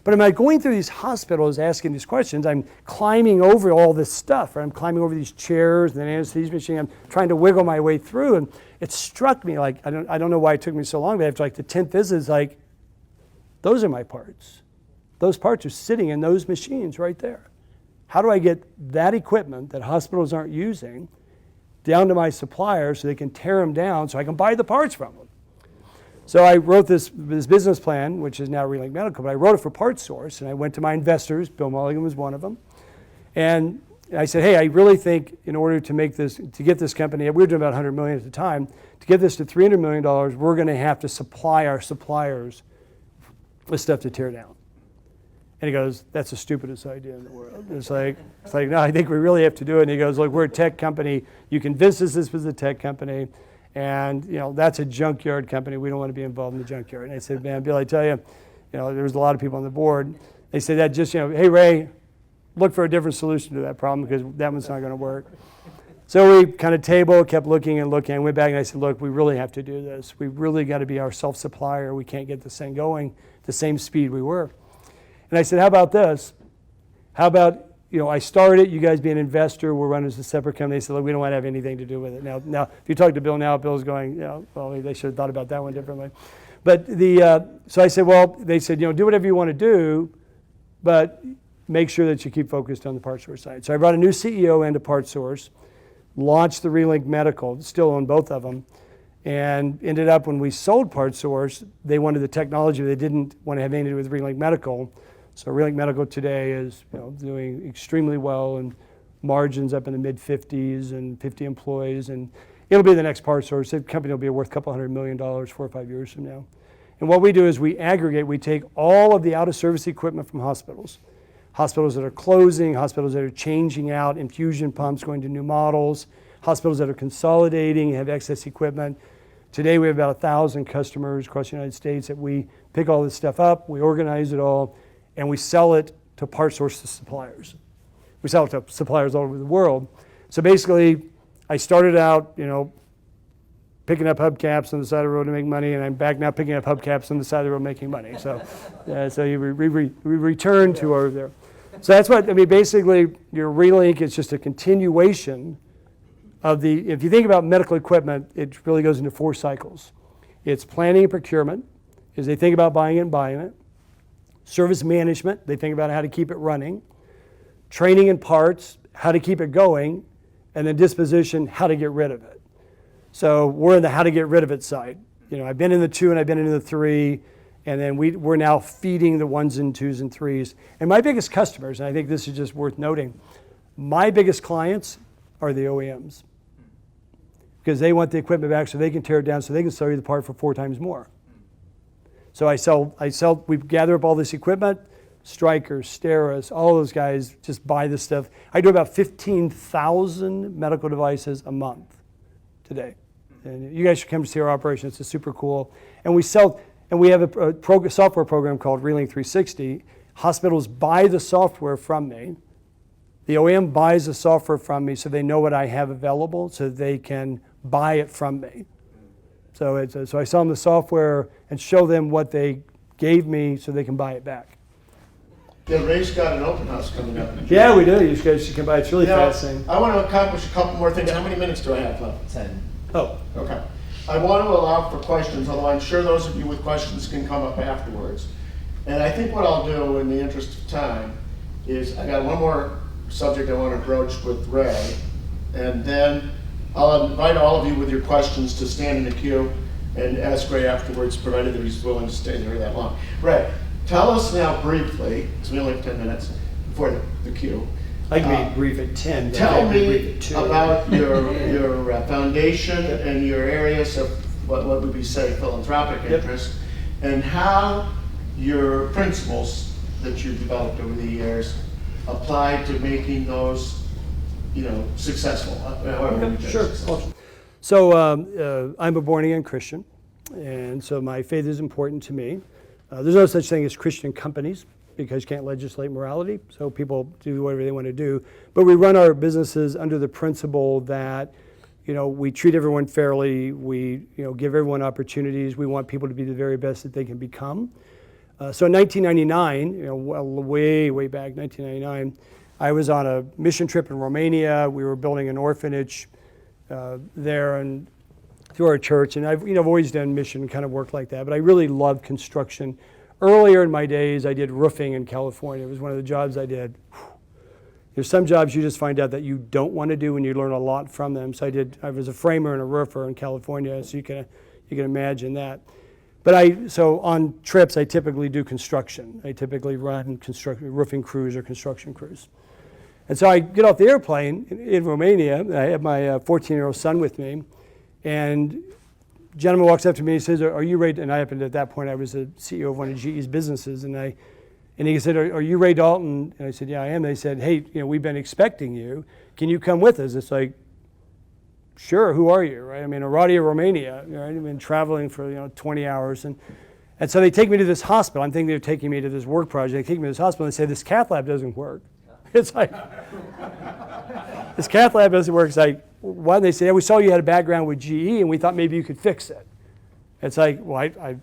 But am I going through these hospitals asking these questions? I'm climbing over all this stuff, right? I'm climbing over these chairs and an anesthesia machine. I'm trying to wiggle my way through, and it struck me like, I don't know why it took me so long, but after like the 10th visit, it's like, those are my parts. Those parts are sitting in those machines right there. How do I get that equipment that hospitals aren't using down to my suppliers so they can tear them down so I can buy the parts from them? So I wrote this business plan, which is now Relink Medical, but I wrote it for PartSource, and I went to my investors. Bill Mulligan was one of them. And I said, hey, I really think in order to get this company, we were doing about $100 million at the time, to get this to $300 million, we're going to have to supply our suppliers with stuff to tear down. And he goes, that's the stupidest idea in the world. It's like, no, I think we really have to do it. And he goes, look, we're a tech company. You convinced us this was a tech company. And, that's a junkyard company. We don't want to be involved in the junkyard. And I said, man, Bill, I tell you, there was a lot of people on the board. They said that just, hey, Ray, look for a different solution to that problem because that one's not going to work. So we kind of kept looking and looking. I went back and I said, look, we really have to do this. We really got to be our self-supplier. We can't get this thing going the same speed we were. And I said, how about this? How about, I started, you guys be an investor, we'll run as a separate company. They said, look, we don't want to have anything to do with it. Now, if you talk to Bill now, Bill's going, well, they should have thought about that one differently. But so I said, well, they said, do whatever you want to do, but make sure that you keep focused on the PartSource side. So I brought a new CEO into PartSource, launched the Relink Medical, still own both of them, and ended up when we sold PartSource, they wanted the technology, they didn't want to have anything to do with Relink Medical. So Relink Medical today is doing extremely well, and margins up in the mid-50s and 50 employees, and it'll be the next PartSource. The company will be worth a couple $100 million 4 or 5 years from now. And what we do is we aggregate, we take all of the out-of-service equipment from hospitals that are closing, hospitals that are changing out infusion pumps, going to new models, hospitals that are consolidating, have excess equipment. Today we have about 1,000 customers across the United States that we pick all this stuff up, we organize it all, and we sell it to PartSource to suppliers. We sell it to suppliers all over the world. So basically, I started out, picking up hubcaps on the side of the road to make money, and I'm back now picking up hubcaps on the side of the road making money. So, we return to our there. So that's what basically, your Relink is just a continuation of if you think about medical equipment, it really goes into 4 cycles. It's planning and procurement, is they think about buying it and buying it. Service management, they think about how to keep it running. Training and parts, how to keep it going. And then disposition, how to get rid of it. So we're in the how to get rid of it side. I've been in the 2 and I've been in the 3, and then we're now feeding the 1s and 2s and 3s. And my biggest customers, and I think this is just worth noting, my biggest clients are the OEMs. Because they want the equipment back so they can tear it down so they can sell you the part for 4 times more. So we gather up all this equipment, Strykers, Steris, all those guys just buy this stuff. I do about 15,000 medical devices a month today. And you guys should come to see our operation, it's super cool. And we have a software program called Relink 360. Hospitals buy the software from me. The OEM buys the software from me so they know what I have available so they can buy it from me. So so I sell them the software and show them what they gave me so they can buy it back. Yeah, Ray's got an open house coming up. Yeah, we do. You guys can buy it. It's really Now, fascinating. I want to accomplish a couple more things. How many minutes do I have left? 10. Oh, Okay. I want to allow for questions, although I'm sure those of you with questions can come up afterwards. And I think what I'll do in the interest of time is I got one more subject I want to broach with Ray, and then I'll invite all of you with your questions to stand in the queue and ask Ray afterwards, provided that he's willing to stay there that long. Ray, tell us now briefly, because we only have 10 minutes before the queue. I can be brief at 10. but I Tell can't be brief me at 2. about your foundation and your areas of what would we say philanthropic Yep. interest, and how your principles that you've developed over the years apply to making those, successful. However you Sure. successful. So I'm a born-again Christian, and so my faith is important to me. There's no such thing as Christian companies because you can't legislate morality, so people do whatever they want to do. But we run our businesses under the principle that, we treat everyone fairly, we, give everyone opportunities, we want people to be the very best that they can become. So in 1999, way back, 1999, I was on a mission trip in Romania. We were building an orphanage there and through our church, and I've always done mission kind of work like that, but I really love construction. Earlier in my days, I did roofing in California. It was one of the jobs I did. There's some jobs you just find out that you don't want to do and you learn a lot from them. So I was a framer and a roofer in California, so you can imagine that. But so on trips, I typically do construction. I typically run roofing crews or construction crews. And so I get off the airplane in Romania. I have my 14-year-old son with me, and a gentleman walks up to me and says, "Are you Ray?" And I happened at that point, I was the CEO of one of GE's businesses, and he said, "Are you Ray Dalton?" And I said, "Yeah, I am." They said, "Hey, we've been expecting you. Can you come with us?" It's like, sure, who are you, right? I mean, Oradea, Romania, right? I've been traveling for 20 hours, and so they take me to this hospital. I'm thinking they're taking me to this work project. They take me to this hospital and say, "This cath lab doesn't work." It's like, this cath lab doesn't work. It's like, why? They say, "Yeah, we saw you had a background with GE, and we thought maybe you could fix it." It's like, well, I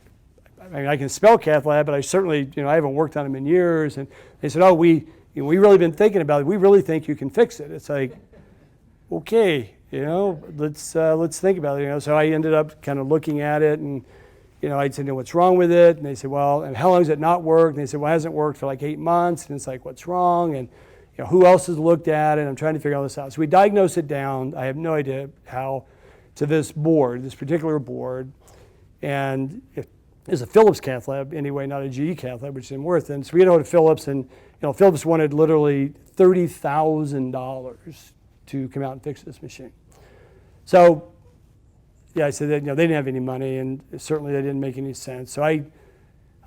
mean, I can spell cath lab, but I certainly, I haven't worked on them in years. And they said, "Oh, we really been thinking about it. We really think you can fix it." It's like, okay. Let's think about it. So I ended up kind of looking at it, and I said, "What's wrong with it?" And they said, "Well, and how long has it not worked?" And they said, "Well, it hasn't worked for like 8 months." And it's like, "What's wrong?" And who else has looked at it? I'm trying to figure all this out. So we diagnosed it down. I have no idea how, to this particular board, and it's a Philips cath lab anyway, not a GE cath lab, which isn't worth it. And so we get over to Philips, and Philips wanted literally $30,000 to come out and fix this machine. So, yeah, I said that they didn't have any money, and certainly that didn't make any sense. So I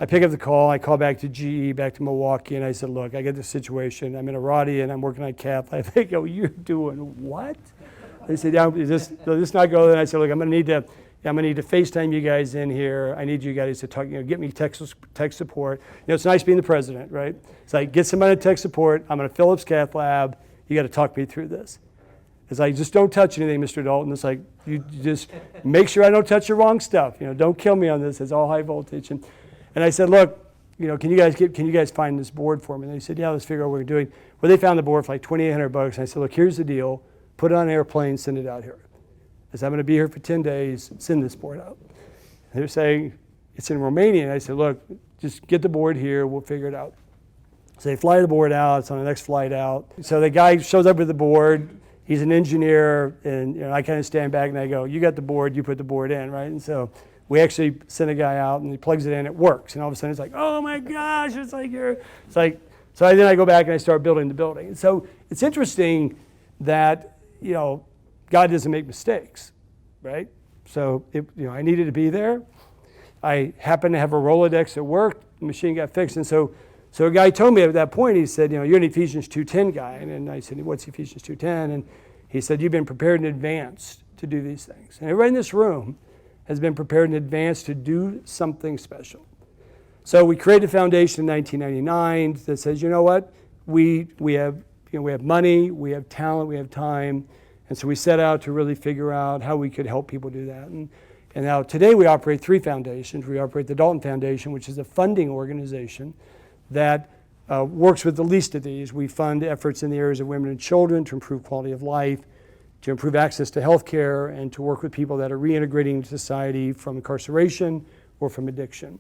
pick up the call. I call back to GE, back to Milwaukee, and I said, "Look, I got this situation. I'm in Oradea, and I'm working on cath lab." They go, "You're doing what?" They said, "Yeah, this not go." Then I said, "Look, I'm gonna need to FaceTime you guys in here. I need you guys to talk. Get me tech support. It's nice being the president, right? It's like, get somebody to tech support. I'm in a Philips cath lab. You got to talk me through this." It's like, "Just don't touch anything, Mr. Dalton." It's like, you just make sure I don't touch the wrong stuff. Don't kill me on this. It's all high voltage. And I said, "Look, can you guys find this board for me?" And they said, "Yeah, let's figure out what we're doing." Well, they found the board for like $2,800. And I said, "Look, here's the deal. Put it on an airplane, send it out here. I said, I'm going to be here for 10 days. Send this board out." And they're saying, "It's in Romania." And I said, "Look, just get the board here. We'll figure it out." So they fly the board out. It's on the next flight out. So the guy shows up with the board. He's an engineer, and I kind of stand back and I go, "You got the board, you put the board in," right? And so we actually send a guy out and he plugs it in, it works. And all of a sudden it's like, "Oh my gosh," so then I go back and I start building the building. And so it's interesting that, God doesn't make mistakes, right? So I needed to be there. I happened to have a Rolodex at work, the machine got fixed. And so a guy told me at that point, he said, "You're an Ephesians 2:10 guy." And I said, "What's Ephesians 2:10? And he said, "You've been prepared in advance to do these things." And everybody in this room has been prepared in advance to do something special. So we created a foundation in 1999 that says, you know what, we have money, we have talent, we have time, and so we set out to really figure out how we could help people do that. And now today we operate 3 foundations. We operate the Doulton Foundation, which is a funding organization that works with the least of these. We fund efforts in the areas of women and children to improve quality of life, to improve access to health care, and to work with people that are reintegrating into society from incarceration or from addiction.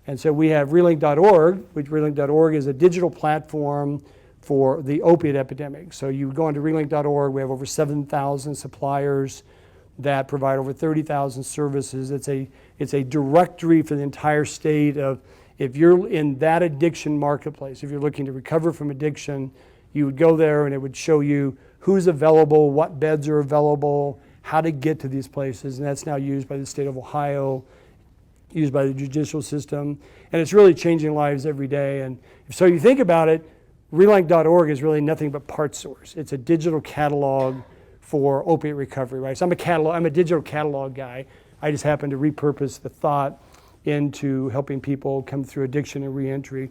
And so we have relink.org, which relink.org is a digital platform for the opiate epidemic. So you go onto relink.org, we have over 7,000 suppliers that provide over 30,000 services. It's a directory for the entire state of, if you're in that addiction marketplace, if you're looking to recover from addiction, you would go there and it would show you who's available, what beds are available, how to get to these places. And that's now used by the state of Ohio, used by the judicial system. And it's really changing lives every day. And so you think about it, relink.org is really nothing but part source. It's a digital catalog for opiate recovery, right? So I'm a digital catalog guy. I just happen to repurpose the thought into helping people come through addiction and reentry.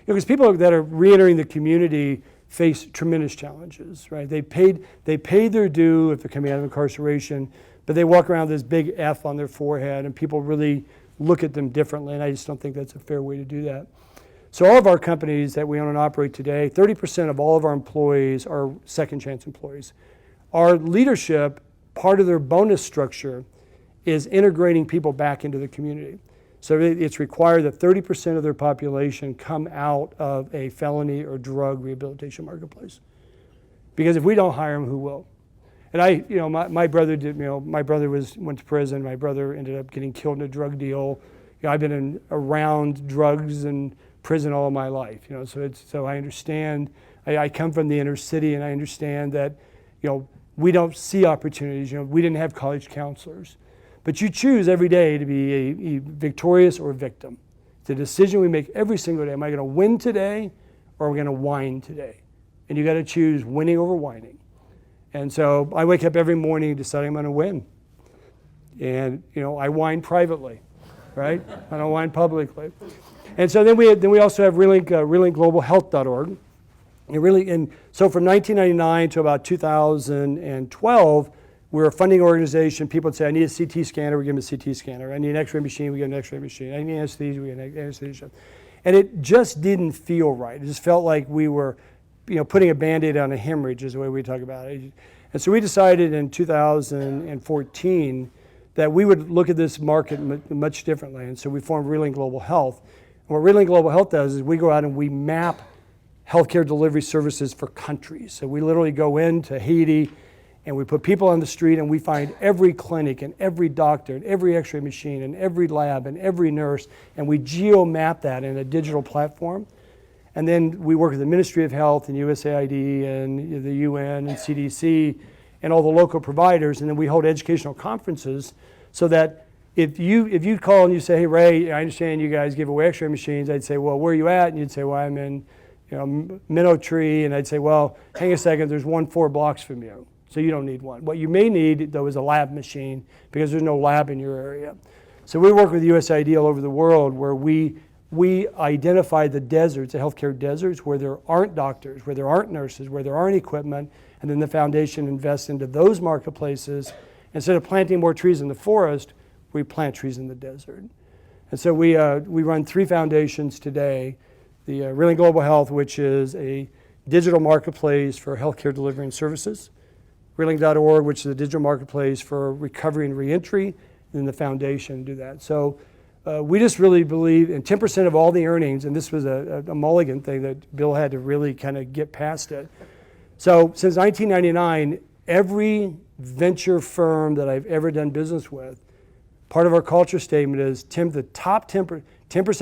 Because people that are reentering the community face tremendous challenges, right? They paid their due if they're coming out of incarceration, but they walk around with this big F on their forehead, and people really look at them differently, and I just don't think that's a fair way to do that. So all of our companies that we own and operate today, 30% of all of our employees are second chance employees. Our leadership, part of their bonus structure is integrating people back into the community. So it's required that 30% of their population come out of a felony or drug rehabilitation marketplace. Because if we don't hire them, who will? And my brother went to prison. My brother ended up getting killed in a drug deal. I've been around drugs and prison all my life. So I understand. I come from the inner city, and I understand that, we don't see opportunities. We didn't have college counselors. But you choose every day to be a victorious or a victim. It's a decision we make every single day. Am I going to win today, or am I going to whine today? And you got to choose winning over whining. And so I wake up every morning deciding I'm going to win. And I whine privately, right? I don't whine publicly. And so then we also have relinkglobalhealth.org. And so from 1999 to about 2012, we're a funding organization. People would say, I need a CT scanner, we give them a CT scanner. I need an x-ray machine, we give them an x-ray machine. I need anesthesia, we give them anesthesia. And it just didn't feel right. It just felt like we were putting a Band-Aid on a hemorrhage is the way we talk about it. And so we decided in 2014 that we would look at this market much differently. And so we formed Relink Global Health. And what Relink Global Health does is we go out and we map healthcare delivery services for countries. So we literally go into Haiti and we put people on the street and we find every clinic and every doctor and every x-ray machine and every lab and every nurse, and we geo-map that in a digital platform. And then we work with the Ministry of Health and USAID and the UN and CDC and all the local providers, and then we hold educational conferences so that if you call and you say, hey Ray, I understand you guys give away x-ray machines, I'd say, well, where are you at? And you'd say, well, I'm in Minnow Tree, and I'd say, well, hang a second, there's one 4 blocks from you, so you don't need one. What you may need, though, is a lab machine because there's no lab in your area. So we work with USAID all over the world where we identify the deserts, the healthcare deserts, where there aren't doctors, where there aren't nurses, where there aren't equipment, and then the foundation invests into those marketplaces. Instead of planting more trees in the forest, we plant trees in the desert. And so we run 3 foundations today. The Relink Global Health, which is a digital marketplace for healthcare delivery and services. Relink.org, which is a digital marketplace for recovery and reentry, and then the foundation do that. So we just really believe in 10% of all the earnings, and this was a mulligan thing that Bill had to really kind of get past it. So since 1999, every venture firm that I've ever done business with, part of our culture statement is the top 10%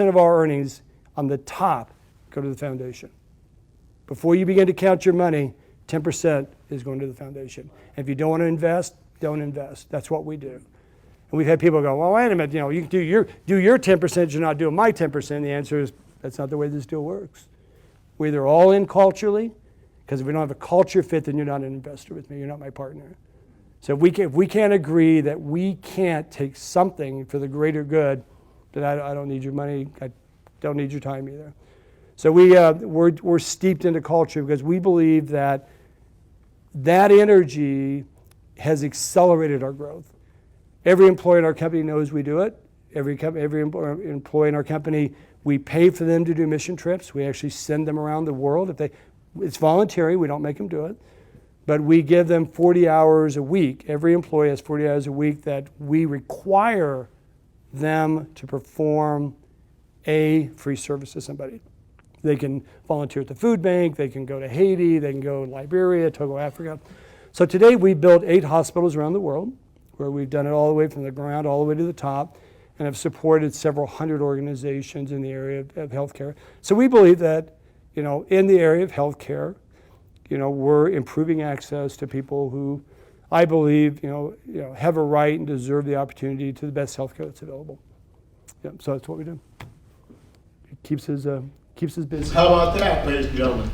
of our earnings on the top go to the foundation. Before you begin to count your money, 10% is going to the foundation. And if you don't want to invest, don't invest. That's what we do. And we've had people go, well, wait a minute, you can do your 10%, you're not doing my 10%. The answer is, that's not the way this deal works. We're either all in culturally, because if we don't have a culture fit, then you're not an investor with me, you're not my partner. So if we can't agree that we can't take something for the greater good, then I don't need your money, I don't need your time either. So we're steeped into culture because we believe that energy has accelerated our growth. Every employee in our company knows we do it. Every employee in our company, we pay for them to do mission trips. We actually send them around the world. It's voluntary, we don't make them do it. But we give them 40 hours a week. Every employee has 40 hours a week that we require them to perform a free service to somebody. They can volunteer at the food bank, they can go to Haiti, they can go to Liberia, Togo, Africa. So today we built 8 hospitals around the world, where we've done it all the way from the ground all the way to the top, and have supported several hundred organizations in the area of healthcare. So we believe that, in the area of healthcare, we're improving access to people who, I believe, have a right and deserve the opportunity to the best healthcare that's available. Yeah, so that's what we do. It keeps us busy. How about that, ladies and gentlemen?